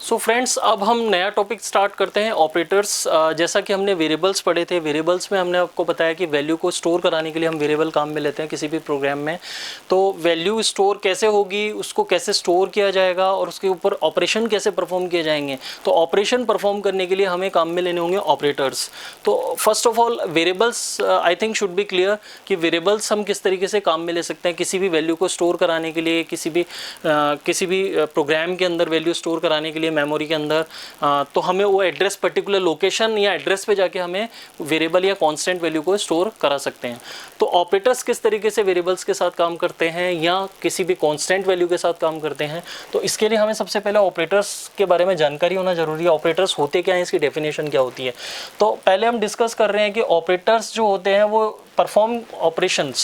So friends, अब हम नया टॉपिक स्टार्ट करते हैं ऑपरेटर्स। जैसा कि हमने वेरिएबल्स पढ़े थे, वेरिएबल्स में हमने आपको बताया कि वैल्यू को स्टोर कराने के लिए हम वेरिएबल काम में लेते हैं किसी भी प्रोग्राम में। तो वैल्यू स्टोर कैसे होगी, उसको कैसे स्टोर किया जाएगा और उसके ऊपर ऑपरेशन कैसे परफॉर्म किए जाएंगे। तो ऑपरेशन परफॉर्म करने के लिए हमें काम में लेने होंगे ऑपरेटर्स। तो first of all variables I think should be clear कि वेरिएबल्स हम किस तरीके से काम में ले सकते हैं किसी भी वैल्यू को स्टोर कराने के लिए, किसी भी प्रोग्राम के अंदर वैल्यू स्टोर कराने के लिए मेमोरी के अंदर। तो हमें वो एड्रेस, पर्टिकुलर लोकेशन या एड्रेस पे जाके हमें वेरिएबल या कांस्टेंट वैल्यू को स्टोर करा सकते हैं। तो ऑपरेटर्स किस तरीके से वेरिएबल्स के साथ काम करते हैं या किसी भी कांस्टेंट वैल्यू के साथ काम करते हैं, तो इसके लिए हमें सबसे पहले ऑपरेटर्स के बारे में जानकारी होना जरूरी है। ऑपरेटर्स होते क्या हैं, इसकी डेफिनेशन क्या होती है। तो पहले हम डिस्कस कर रहे हैं कि ऑपरेटर्स जो होते हैं वो perform operations.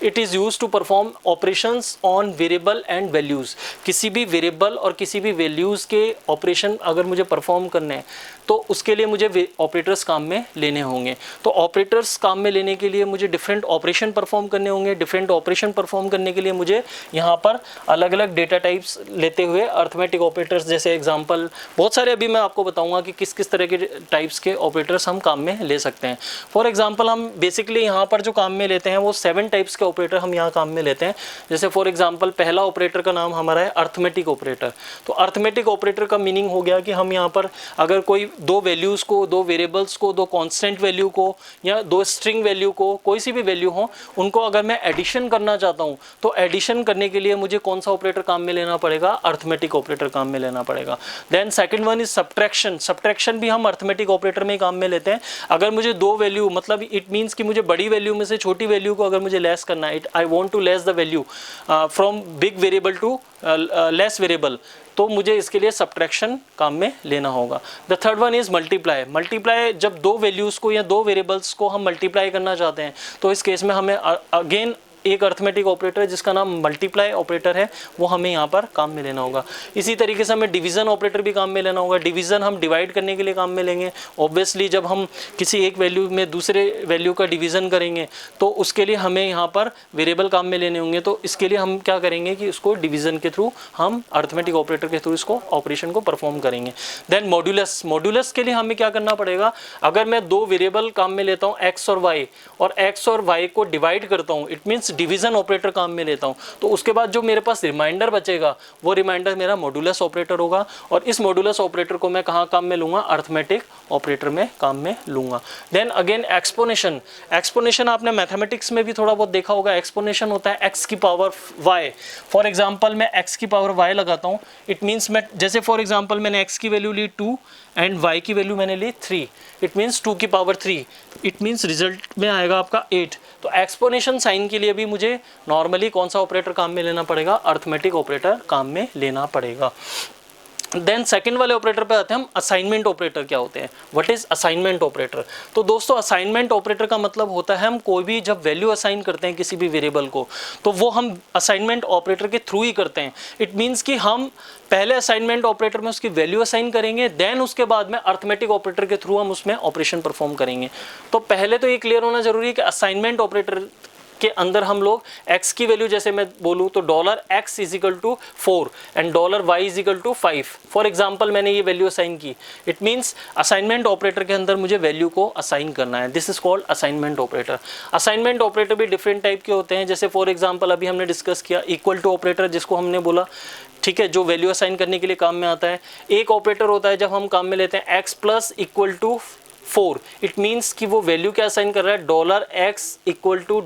It is used to perform operations on variable and values. किसी भी वेरिएबल और किसी भी वैल्यूज़ के ऑपरेशन अगर मुझे परफॉर्म करने हैं तो उसके लिए मुझे ऑपरेटर्स काम में लेने होंगे। तो ऑपरेटर्स काम में लेने के लिए मुझे डिफरेंट ऑपरेशन परफॉर्म करने होंगे। डिफरेंट ऑपरेशन परफॉर्म करने के लिए मुझे यहाँ पर अलग अलग डेटा टाइप्स लेते हुए अर्थमेटिक ऑपरेटर्स जैसे एग्जांपल बहुत सारे अभी मैं आपको बताऊंगा कि किस किस तरह के टाइप्स के ऑपरेटर्स हम काम में ले सकते हैं। फॉर एग्जाम्पल हम बेसिकली यहाँ पर जो काम में लेते हैं वो 7 टाइप्स के ऑपरेटर हम यहाँ काम में लेते हैं। जैसे फॉर एग्जांपल पहला ऑपरेटर का नाम हमारा है अर्थमेटिक ऑपरेटर। तो अर्थमेटिक ऑपरेटर का मीनिंग हो गया कि हम यहाँ पर अगर कोई दो वैल्यूज़ को, दो वेरिएबल्स को, दो कांस्टेंट वैल्यू को या दो स्ट्रिंग वैल्यू को, कोई सी भी वैल्यू हो, उनको अगर मैं एडिशन करना चाहता हूँ तो एडिशन करने के लिए मुझे कौन सा ऑपरेटर काम में लेना पड़ेगा, अर्थमेटिक ऑपरेटर काम में लेना पड़ेगा। Then second one is subtraction. Subtraction भी हम अर्थमेटिक ऑपरेटर में ही काम में लेते हैं। अगर मुझे दो वैल्यू, मतलब इट मीन्स कि मुझे बड़ी वैल्यू में से छोटी वैल्यू को अगर मुझे लेस करना है, I want to less the value from big variable to less variable, तो मुझे इसके लिए सब्ट्रैक्शन काम में लेना होगा। The third one is multiply. Multiply, जब दो वैल्यूज़ को या दो वेरिएबल्स को हम मल्टीप्लाई करना चाहते हैं तो इस केस में हमें अगेन एक अर्थमेटिक ऑपरेटर जिसका नाम मल्टीप्लाई ऑपरेटर है वो हमें यहाँ पर काम में लेना होगा। इसी तरीके से हमें डिवीज़न ऑपरेटर भी काम में लेना होगा। डिवीज़न हम डिवाइड करने के लिए काम में लेंगे। ऑब्वियसली जब हम किसी एक वैल्यू में दूसरे वैल्यू का डिवीज़न करेंगे तो उसके लिए हमें यहाँ पर वेरिएबल काम में लेने होंगे। तो इसके लिए हम क्या करेंगे कि उसको डिवीज़न के थ्रू, हम अर्थमेटिक ऑपरेटर के थ्रू इसको ऑपरेशन को परफॉर्म करेंगे। Then modulus. मॉड्यूलस के लिए हमें क्या करना पड़ेगा, अगर मैं दो वेरिएबल काम में लेता हूँ एक्स और वाई को डिवाइड करता हूँ, इट मीन्स डिवीजन ऑपरेटर काम में लेता हूं, तो उसके बाद जो मेरे पास रिमाइंडर बचेगा वो रिमाइंडर मेरा मॉड्यूलस ऑपरेटर होगा। और इस मॉड्यूलस ऑपरेटर को मैं कहां काम में लूंगा, अर्थमेटिक ऑपरेटर में काम में लूंगा। Then again एक्सपोनेशन। एक्सपोनेशन आपने मैथमेटिक्स में भी थोड़ा बहुत देखा होगा। एक्सपोनेशन होता है एक्स की पावर वाई। फॉर एग्जाम्पल मैं एक्स की पावर वाई लगाता हूँ, इट मीन्स मैं जैसे फॉर एग्जाम्पल मैंने एक्स की वैल्यू ली 2 एंड y की वैल्यू मैंने ली 3, इट मीन्स 2 की पावर 3, इट मीन्स रिजल्ट में आएगा आपका 8। तो एक्सपोनेशन साइन के लिए भी मुझे नॉर्मली कौन सा ऑपरेटर काम में लेना पड़ेगा, अर्थमेटिक ऑपरेटर काम में लेना पड़ेगा। देन सेकंड वाले ऑपरेटर पे आते हैं हम, असाइनमेंट ऑपरेटर क्या होते हैं, व्हाट इज असाइनमेंट ऑपरेटर। तो दोस्तों असाइनमेंट ऑपरेटर का मतलब होता है हम कोई भी जब वैल्यू असाइन करते हैं किसी भी वेरिएबल को तो वो हम असाइनमेंट ऑपरेटर के थ्रू ही करते हैं। इट मीन्स कि हम पहले असाइनमेंट ऑपरेटर में उसकी वैल्यू असाइन करेंगे, देन उसके बाद में अर्थमेटिक ऑपरेटर के थ्रू हम उसमें ऑपरेशन परफॉर्म करेंगे। तो पहले तो ये क्लियर होना जरूरी है कि असाइनमेंट ऑपरेटर के अंदर हम लोग x की वैल्यू जैसे मैं बोलूँ तो $x is equal to 4 and $y is equal to 5। For example मैंने ये वैल्यू असाइन की, इट मीन्स असाइनमेंट ऑपरेटर के अंदर मुझे वैल्यू को असाइन करना है। This is called assignment operator. Assignment operator भी डिफरेंट टाइप के होते हैं। जैसे फॉर एग्जाम्पल अभी हमने डिस्कस किया इक्वल टू ऑपरेटर, जिसको हमने बोला ठीक है, जो वैल्यू असाइन करने के लिए काम में आता है। एक ऑपरेटर होता है जब हम काम में लेते हैं x plus equal to 4, it means कि वो वैल्यू क्या असाइन कर रहा है, $x equal to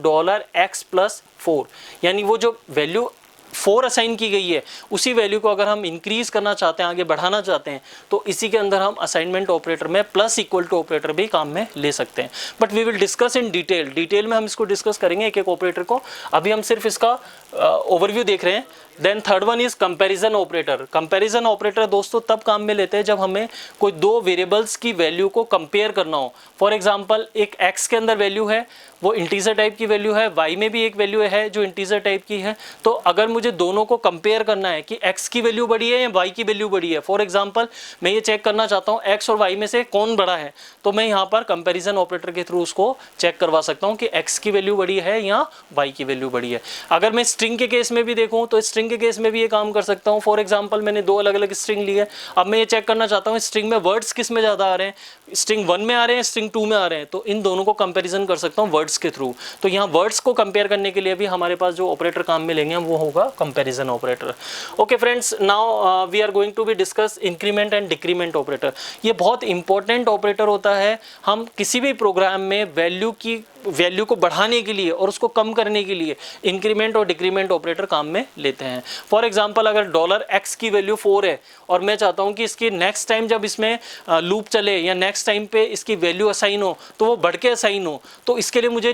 $x plus 4, यानी वो जो वैल्यू 4 असाइन की गई है उसी वैल्यू को अगर हम इंक्रीज करना चाहते हैं, आगे बढ़ाना चाहते हैं, तो इसी के अंदर हम असाइनमेंट ऑपरेटर में प्लस इक्वल टू ऑपरेटर भी काम में ले सकते हैं। But we will discuss in detail में हम इसको डिस्कस करेंगे एक एक ऑपरेटर को। अभी हम सिर्फ इसका ओवरव्यू देख रहे हैं। Then third one is comparison operator. Comparison operator दोस्तों तब काम में लेते हैं जब हमें कोई दो वेरिएबल्स की वैल्यू को कंपेयर करना हो। फॉर एग्जांपल एक x के अंदर वैल्यू है, वो इंटीजर टाइप की वैल्यू है, y में भी एक वैल्यू है जो इंटीजर टाइप की है। तो अगर मुझे मुझे दोनों को कंपेयर करना है कि x की वैल्यू बड़ी है या y की वैल्यू बड़ी है। फॉर एग्जांपल मैं ये चेक करना चाहता हूँ x और y में से कौन बड़ा है, तो मैं यहाँ पर कंपैरिजन ऑपरेटर के थ्रू उसको चेक करवा सकता हूँ कि x की वैल्यू बड़ी है या y की वैल्यू बड़ी है। अगर मैं स्ट्रिंग के केस में भी देखूँ तो स्ट्रिंग के केस में भी ये काम कर सकता हूँ। फॉर एग्जाम्पल मैंने दो अलग अलग स्ट्रिंग ली है, अब मैं ये चेक करना चाहता हूँ स्ट्रिंग में वर्ड्स किस में ज़्यादा आ रहे हैं, स्ट्रिंग 1 में आ रहे हैं, स्ट्रिंग 2 में आ रहे हैं, तो इन दोनों को कंपैरिजन कर सकता हूँ वर्ड्स के थ्रू। तो यहाँ वर्ड्स को कंपेयर करने के लिए भी हमारे पास जो ऑपरेटर काम में लेंगे वो होगा comparison operator. Okay friends, now we are going to be discuss increment and decrement operator. ये बहुत इंपॉर्टेंट ऑपरेटर होता है। हम किसी भी प्रोग्राम में वैल्यू को बढ़ाने के लिए और उसको कम करने के लिए इंक्रीमेंट और डिक्रीमेंट ऑपरेटर काम में लेते हैं। फॉर एग्जांपल अगर $x की वैल्यू 4 है और मैं चाहता हूं कि इसकी नेक्स्ट टाइम जब इसमें लूप चले या नेक्स्ट टाइम पे इसकी वैल्यू असाइन हो तो वो बढ़ के असाइन हो, तो इसके लिए मुझे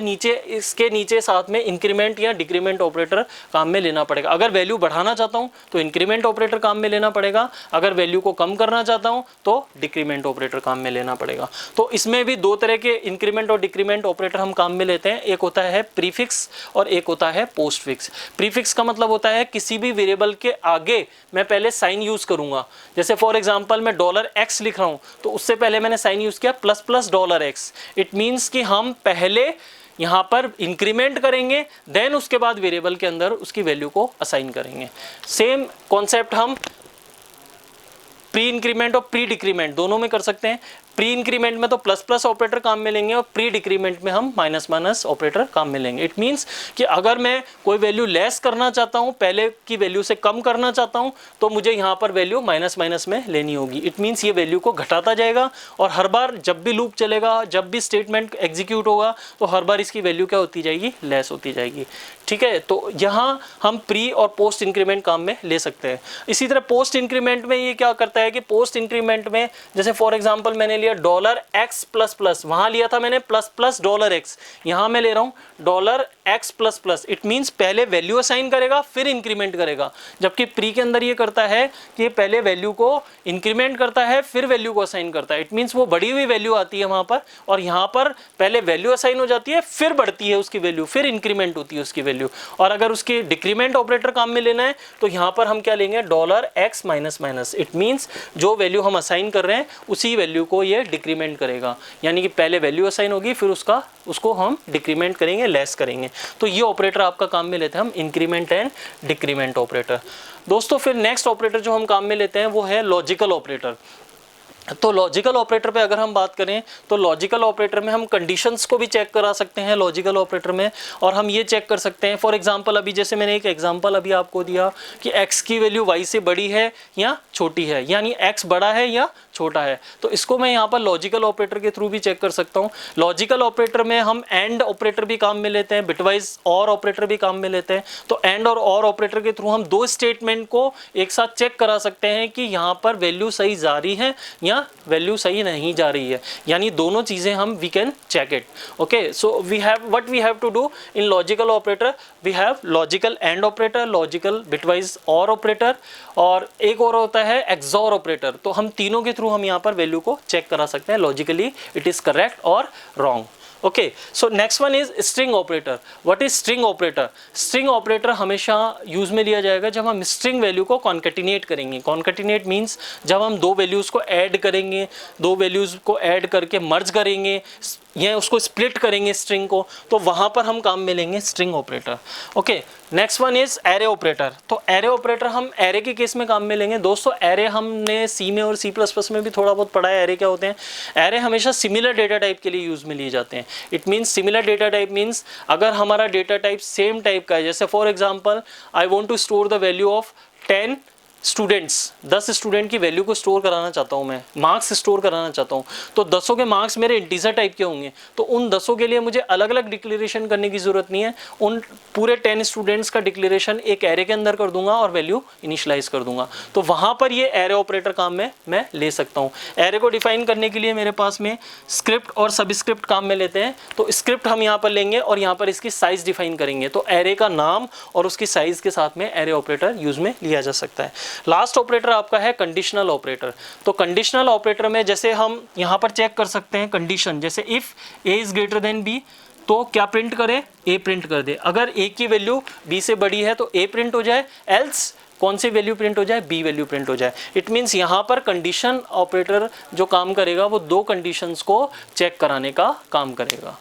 इसके नीचे साथ में इंक्रीमेंट या डिक्रीमेंट ऑपरेटर काम में लेना पड़ेगा। अगर वैल्यू बढ़ाना चाहता हूँ तो इंक्रीमेंट ऑपरेटर काम में लेना पड़ेगा, अगर वैल्यू को कम करना चाहता हूँ तो डिक्रीमेंट ऑपरेटर काम में लेना पड़ेगा। तो इसमें भी दो तरह के इंक्रीमेंट और डिक्रीमेंट ऑपरेटर हम काम में लेते हैं। एक होता है प्रीफिक्स और एक होता है पोस्ट फिक्स। प्रीफिक्स का मतलब होता है किसी भी वेरिएबल के आगे मैं पहले साइन यूज करूंगा। जैसे फॉर एग्जांपल मैं $x लिख रहा हूं तो उससे पहले मैंने साइन यूज किया प्लस $x। इट मींस कि हम पहले यहाँ पर इंक्रीमेंट करेंगे, देन उसके बाद वेरिएबल के अंदर उसकी वैल्यू को असाइन करेंगे। सेम कॉन्सेप्ट हम प्री इंक्रीमेंट और प्री डिक्रीमेंट दोनों में कर सकते हैं। प्री इंक्रीमेंट में तो प्लस ऑपरेटर काम में लेंगे और प्री डिक्रीमेंट में हम माइनस ऑपरेटर काम में लेंगे। इट मींस कि अगर मैं कोई वैल्यू लेस करना चाहता हूं, पहले की वैल्यू से कम करना चाहता हूं, तो मुझे यहां पर वैल्यू माइनस में लेनी होगी। इट मींस ये वैल्यू को घटाता जाएगा और हर बार जब भी लूप चलेगा, जब भी स्टेटमेंट एग्जीक्यूट होगा, तो हर बार इसकी वैल्यू क्या होती जाएगी, लेस होती जाएगी। ठीक है, तो यहाँ हम प्री और पोस्ट इंक्रीमेंट काम में ले सकते हैं। इसी तरह पोस्ट इंक्रीमेंट में ये क्या करता है कि पोस्ट इंक्रीमेंट में जैसे फॉर एग्जांपल मैंने लिया $x++, वहां लिया था मैंने $x, यहां मैं ले रहा हूं $x++। इट मींस पहले वैल्यू असाइन करेगा फिर इंक्रीमेंट करेगा, जबकि प्री के अंदर ये करता है कि पहले वैल्यू को इंक्रीमेंट करता है फिर वैल्यू को असाइन करता है। इट मींस वो बढ़ी हुई वैल्यू आती है वहां पर, और यहां पर पहले वैल्यू असाइन हो जाती है फिर बढ़ती है उसकी वैल्यू, फिर इंक्रीमेंट होती है उसकी वैल्यू। और अगर उसकी डिक्रीमेंट ऑपरेटर काम में लेना है तो यहां पर हम क्या लेंगे, $x-। इट मींस जो वैल्यू हम असाइन कर रहे हैं उसी वैल्यू को ये डिक्रीमेंट करेगा, यानी कि पहले वैल्यू असाइन होगी फिर उसको हम डिक्रीमेंट करेंगे, लेस करेंगे। तो ये ऑपरेटर आपका काम में लेते हैं हम इंक्रीमेंट एंड डिक्रीमेंट ऑपरेटर। दोस्तों फिर नेक्स्ट ऑपरेटर जो हम काम में लेते हैं वो है लॉजिकल ऑपरेटर। तो लॉजिकल ऑपरेटर पे अगर हम बात करें तो लॉजिकल ऑपरेटर में हम कंडीशंस को भी चेक करा सकते हैं लॉजिकल ऑपरेटर में, और हम ये चेक कर सकते हैं फॉर एग्जांपल अभी जैसे मैंने एक एग्जांपल अभी आपको दिया कि x की वैल्यू y से बड़ी है या छोटी है, यानी x बड़ा है या छोटा है, तो इसको मैं यहाँ पर लॉजिकल ऑपरेटर के थ्रू भी चेक कर सकता हूँ। लॉजिकल ऑपरेटर में हम एंड ऑपरेटर भी काम में लेते हैं, बिटवाइज और ऑपरेटर भी काम में लेते हैं। तो एंड और ऑपरेटर के थ्रू हम दो स्टेटमेंट को एक साथ चेक करा सकते हैं कि यहाँ पर वैल्यू सही जा रही है या वैल्यू सही नहीं जा रही है, यानी दोनों चीजें हम we can check it. Okay, so we have to do in logical operator, we have logical and operator, logical bitwise और ऑपरेटर, और एक और होता है एक्सॉर ऑपरेटर। तो हम तीनों के थ्रू हम यहाँ पर वैल्यू को चेक करा सकते हैं लॉजिकली इट इज करेक्ट और wrong. Okay, so next one is string operator. What is string operator? String operator हमेशा यूज में लिया जाएगा जब हम स्ट्रिंग वैल्यू को कॉन्केटिनेट करेंगे। कॉन्केटिनेट मीन्स जब हम दो वैल्यूज को ऐड करेंगे, दो वैल्यूज को ऐड करके मर्ज करेंगे या उसको स्प्लिट करेंगे स्ट्रिंग को, तो वहां पर हम काम में लेंगे string operator. Okay, next one is array operator. तो एरे ऑपरेटर हम एरे के केस में काम में लेंगे। दोस्तों एरे हमने सी में और C++ में भी थोड़ा बहुत पढ़ा है एरे क्या होते हैं। एरे हमेशा सिमिलर डेटा टाइप के लिए यूज में लिए जाते हैं। It means similar data type means अगर हमारा डेटा टाइप सेम टाइप का है, जैसे for example I want to store the value of 10 students, 10 student की वैल्यू को स्टोर कराना चाहता हूँ, मैं मार्क्स स्टोर कराना चाहता हूँ, तो 10 के मार्क्स मेरे इंटीजर टाइप के होंगे, तो उन 10 के लिए मुझे अलग अलग डिक्लेरेशन करने की जरूरत नहीं है। उन पूरे 10 स्टूडेंट्स का डिक्लेरेशन एक एरे के अंदर कर दूंगा और वैल्यू इनिशियलाइज कर दूंगा। तो वहां पर ये एरे ऑपरेटर काम में मैं ले सकता हूँ। एरे को डिफाइन करने के लिए मेरे पास में स्क्रिप्ट और सबस्क्रिप्ट काम में लेते हैं। तो स्क्रिप्ट हम यहाँ पर लेंगे और यहाँ पर इसकी साइज डिफाइन करेंगे, तो एरे का नाम और उसकी साइज के साथ में एरे ऑपरेटर यूज में लिया जा सकता है। लास्ट ऑपरेटर आपका है कंडीशनल ऑपरेटर। तो कंडीशनल ऑपरेटर में जैसे हम यहाँ पर चेक कर सकते हैं कंडीशन, जैसे if a is greater than b, तो क्या प्रिंट करे, ए प्रिंट कर दे। अगर ए की वैल्यू बी से बड़ी है तो ए प्रिंट हो जाए, एल्स कौन सी वैल्यू प्रिंट हो जाए, बी वैल्यू प्रिंट हो जाए। इट मीन्स यहाँ पर कंडीशन ऑपरेटर जो काम करेगा वो दो कंडीशंस को चेक कराने का काम करेगा।